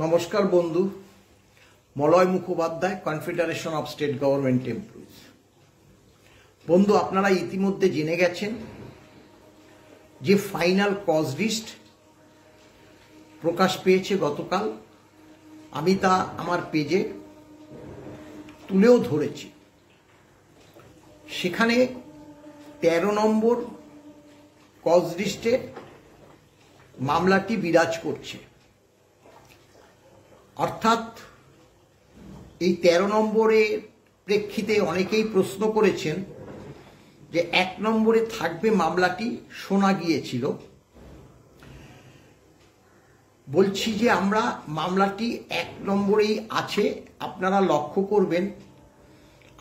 নমস্কার বন্ধু, Malay Mukhopadhyay, confederation of state government employees. বন্ধু, আপনারা ইতিমধ্যে জেনে গেছেন যে ফাইনাল কজ লিস্ট প্রকাশ পেয়েছে গতকাল। আমি তা আমার পেজে তুলেও ধরেছি। সেখানে 13 নম্বর কজ লিস্টে মামলাটি বিরাজ করছে। অর্থাৎ এই 13 নম্বরের প্রেক্ষিতে অনেকেই প্রশ্ন করেছেন যে 1 নম্বরে থাকবে মামলাটি, শোনা গিয়েছিল। বলছি যে আমরা মামলাটি 1 নম্বরেই আছে। আপনারা লক্ষ্য করবেন,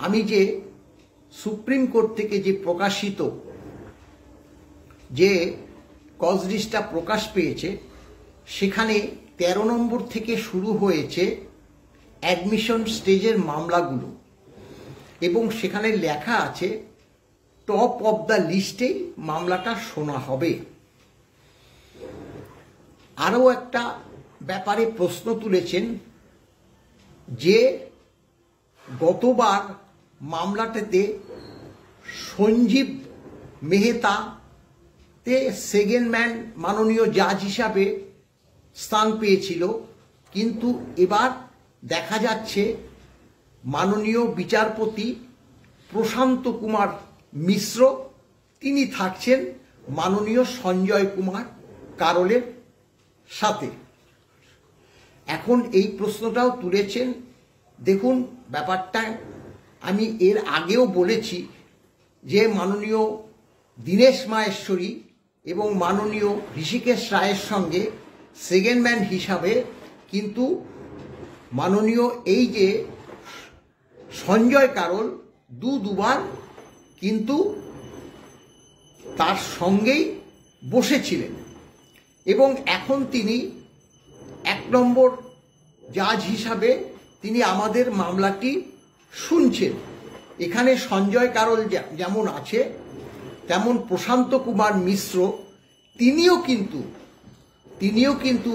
আমি যে সুপ্রিম কোর্ট থেকে যে প্রকাশিত যে কজ লিস্টটা প্রকাশ পেয়েছে, সেখানে 13 নম্বর থেকে শুরু হয়েছে অ্যাডমিশন স্টেজের মামলাগুলো, এবং সেখানে লেখা আছে টপ অফ দ্য লিস্টেই মামলাটা শোনা হবে। আরও একটা ব্যাপারে প্রশ্ন তুলেছেন যে গতবার মামলাটাতে সঞ্জীব মেহতাতে সেকেন্ড ম্যান মাননীয় জাজ হিসাবে স্থান পেয়েছিল, কিন্তু এবার দেখা যাচ্ছে মাননীয় বিচারপতি প্রশান্ত কুমার মিশ্র তিনি থাকছেন মাননীয় সঞ্জয় কুমার কারোলের সাথে। এখন এই প্রশ্নটাও তুলেছেন। দেখুন, ব্যাপারটা আমি এর আগেও বলেছি যে মাননীয় দীনেশ মাহেশ্বরী এবং মাননীয় ঋষিকেশ রায়ের সঙ্গে সেকেন্ড ম্যান হিসাবে কিন্তু মাননীয় এই যে সঞ্জয় কারোল দুবার কিন্তু তার সঙ্গেই বসেছিলেন, এবং এখন তিনি 1 নম্বর জাজ হিসাবে তিনি আমাদের মামলাটি শুনছেন। এখানে সঞ্জয় কারোল যেমন আছে, তেমন প্রশান্ত কুমার মিশ্র তিনিও কিন্তু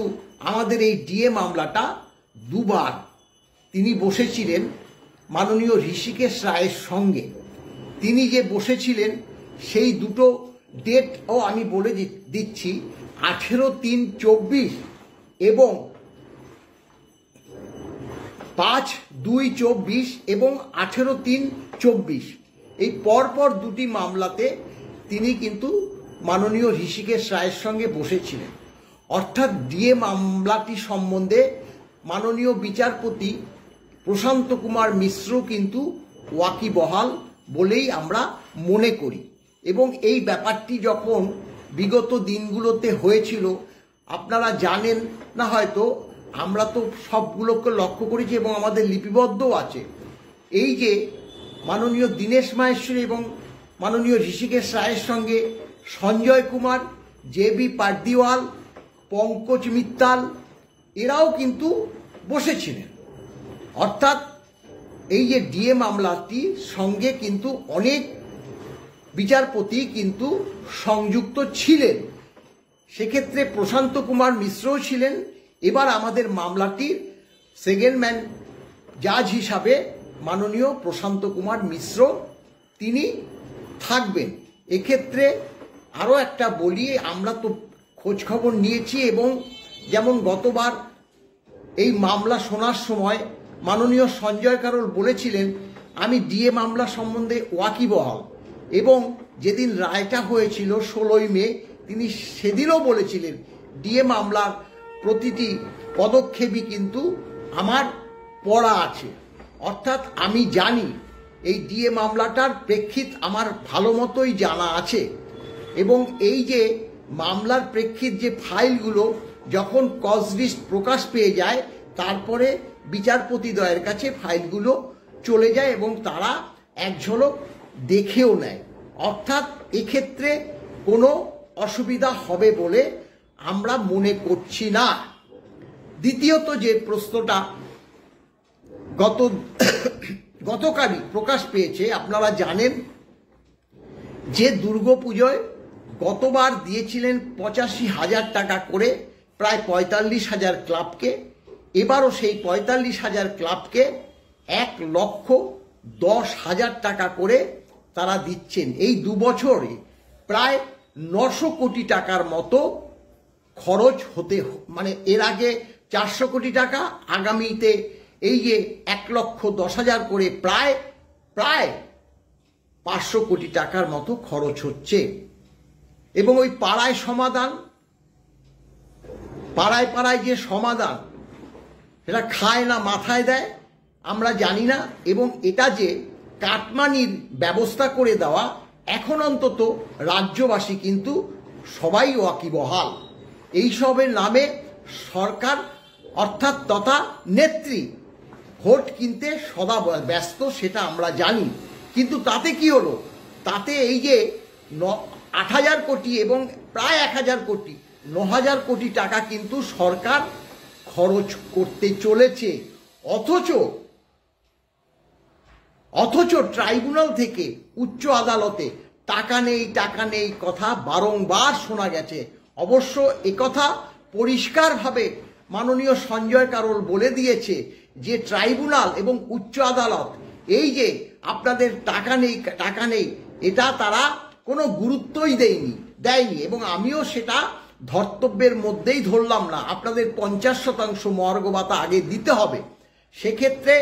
আমাদের এই ডিএ মামলাটা দুবার তিনি বসেছিলেন মাননীয় ঋষিকেশ রায়ের সঙ্গে। তিনি যে বসেছিলেন সেই দুটো ডেটও আমি বলে দিচ্ছি, 18/3/24 এবং 5/2/24 এবং 18/3/24। এই পরপর দুটি মামলাতে তিনি কিন্তু মাননীয় ঋষিকেশ রায়ের সঙ্গে বসেছিলেন। অর্থাৎ ডিএ মামলাটি সম্বন্ধে মাননীয় বিচারপতি প্রশান্ত কুমার মিশ্র কিন্তু ওয়াকিবহাল বলেই আমরা মনে করি। এবং এই ব্যাপারটি যখন বিগত দিনগুলোতে হয়েছিল, আপনারা জানেন না হয়তো, আমরা তো সবগুলোকে লক্ষ্য করেছি এবং আমাদের লিপিবদ্ধও আছে। এই যে মাননীয় দীনেশ মাহেশ্বরী এবং মাননীয় ঋষিকেশ রায়ের সঙ্গে সঞ্জয় কুমার, জেবি পারদিওয়াল, পঙ্কজ মিত্তাল এরাও কিন্তু বসেছিলেন। অর্থাৎ এই যে ডিএ মামলাটির সঙ্গে কিন্তু অনেক বিচারপতি কিন্তু সংযুক্ত ছিলেন। সেক্ষেত্রে প্রশান্ত কুমার মিশ্রও ছিলেন। এবার আমাদের মামলাটির সেকেন্ড ম্যান জাজ হিসাবে মাননীয় প্রশান্ত কুমার মিশ্র তিনি থাকবেন। এক্ষেত্রে আরও একটা বলি, আমরা তো খোঁজখবর নিয়েছি, এবং যেমন গতবার এই মামলা শোনার সময় মাননীয় সঞ্জয় কারোল বলেছিলেন আমি ডিএ মামলা সম্বন্ধে ওয়াকিবহাল, এবং যেদিন রায়টা হয়েছিল 16ই মে, তিনি সেদিনও বলেছিলেন ডিএ মামলার প্রতিটি পদক্ষেপই কিন্তু আমার পড়া আছে। অর্থাৎ আমি জানি এই ডিএ মামলাটার প্রেক্ষিত আমার ভালো মতোই জানা আছে, এবং এই যে মামলার প্রেক্ষিত যে ফাইলগুলো যখন কজ লিস্ট প্রকাশ পেয়ে যায়, তারপরে বিচারপতিদ্বয়ের কাছে ফাইলগুলো চলে যায় এবং তারা এক ঝলক দেখেও নেয়। অর্থাৎ এক্ষেত্রে কোনো অসুবিধা হবে বলে আমরা মনে করছি না। দ্বিতীয়ত যে প্রশ্নটা গতকালই প্রকাশ পেয়েছে, আপনারা জানেন যে দুর্গাপুজোয় গতবার দিয়েছিলেন 85,000 টাকা করে প্রায় 45,000 ক্লাবকে, এবারও সেই ৪৫,০০০ ক্লাবকে ১,১০,০০০ টাকা করে তারা দিচ্ছেন। এই ২ বছরে প্রায় ৯০০ কোটি টাকার মতো খরচ হতে, মানে এর আগে ৪০০ কোটি টাকা, আগামীতে এই যে ১,১০,০০০ করে প্রায় ৫০০ কোটি টাকার মতো খরচ হচ্ছে। এবং ওই পাড়ায় সমাধান, পাড়ায় পাড়ায় যে সমাধান, সেটা খায় না মাথায় দেয় আমরা জানি না। এবং এটা যে কাটমানির ব্যবস্থা করে দেওয়া, এখন অন্তত রাজ্যবাসী কিন্তু সবাই ওয়াকিবহাল। এইসবের নামে সরকার অর্থাৎ তথা নেত্রী ভোট কিনতে সদা ব্যস্ত, সেটা আমরা জানি। কিন্তু তাতে কি হলো? তাতে এই যে ৮,০০০ কোটি এবং প্রায় ১,০০০ কোটি, ৯,০০০ কোটি টাকা কিন্তু সরকার খরচ করতে চলেছে। অথচ ট্রাইব্যুনাল থেকে উচ্চ আদালতে টাকা নেই কথা বারংবার শোনা গেছে। অবশ্য একথা পরিষ্কারভাবে মাননীয় সঞ্জয় কারোল বলে দিয়েছে যে ট্রাইব্যুনাল এবং উচ্চ আদালত এই যে আপনাদের টাকা নেই এটা তারা কোনো গুরুত্বই দেয়নি। এবং আমিও সেটা ধর্তব্যের মধ্যেই ধরলাম না। আপনাদের ৫০% মহার্ঘ ভাতা আগে দিতে হবে। সেক্ষেত্রে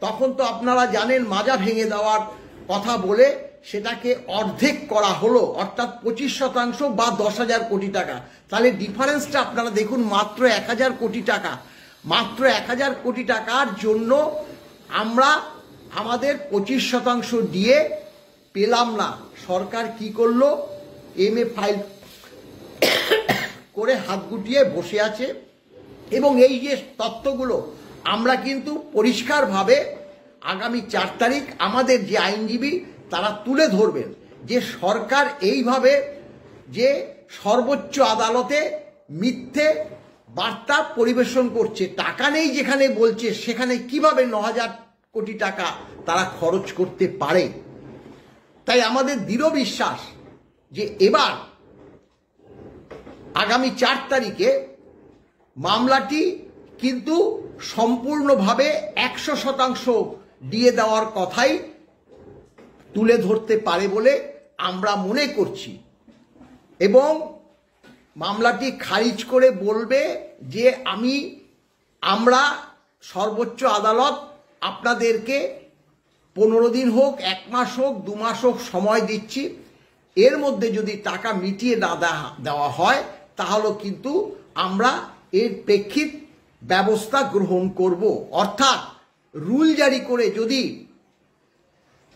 তখন তো আপনারা জানেন মাজা ভেঙে দেওয়ার কথা বলে সেটাকে অর্ধেক করা হলো, অর্থাৎ ২৫% বা ১০,০০০ কোটি টাকা। তাহলে ডিফারেন্সটা আপনারা দেখুন, মাত্র ১,০০০ কোটি টাকা। মাত্র ১,০০০ কোটি টাকার জন্য আমরা আমাদের ২৫% দিয়ে পেলাম না। সরকার কি করলো? MA ফাইল করে হাত গুটিয়ে বসে আছে। এবং এই যে তথ্যগুলো আমরা কিন্তু পরিষ্কারভাবে আগামী ৪ তারিখ আমাদের যে আইনজীবী তারা তুলে ধরবেন যে সরকার এইভাবে যে সর্বোচ্চ আদালতে মিথ্যে বার্তা পরিবেশন করছে, টাকা নেই যেখানে বলছে, সেখানে কিভাবে ৯,০০০ কোটি টাকা তারা খরচ করতে পারে। তাই আমাদের দৃঢ় বিশ্বাস যে এবার আগামী ৪ তারিখে মামলাটি কিন্তু সম্পূর্ণভাবে ১০০% দিয়ে দেওয়ার কথাই তুলে ধরতে পারে বলে আমরা মনে করছি। এবং মামলাটি খারিজ করে বলবে যে আমরা সর্বোচ্চ আদালত আপনাদেরকে ১৫ দিন হোক, ১ মাস হোক, ২ মাস হোক সময় দিচ্ছি, এর মধ্যে যদি টাকা মিটিয়ে না দেওয়া হয় তাহলে কিন্তু আমরা এর প্রেক্ষিত ব্যবস্থা গ্রহণ করব। অর্থাৎ রুল জারি করে যদি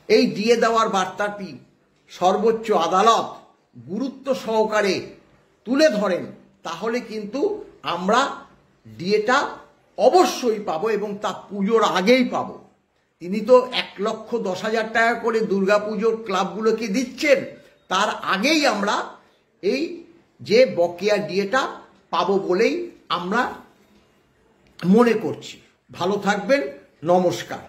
এই দিয়ে দেওয়ার বার্তাটি সর্বোচ্চ আদালত গুরুত্ব সহকারে তুলে ধরেন তাহলে কিন্তু আমরা ডিএটা অবশ্যই পাবো, এবং তা পুজোর আগেই পাবো। তিনি তো ১,১০,০০০ টাকা করে দুর্গাপুজোর ক্লাবগুলোকে দিচ্ছেন, তার আগেই আমরা এই যে বকেয়া ডিএটা পাবো বলেই আমরা মনে করছি। ভালো থাকবেন, নমস্কার।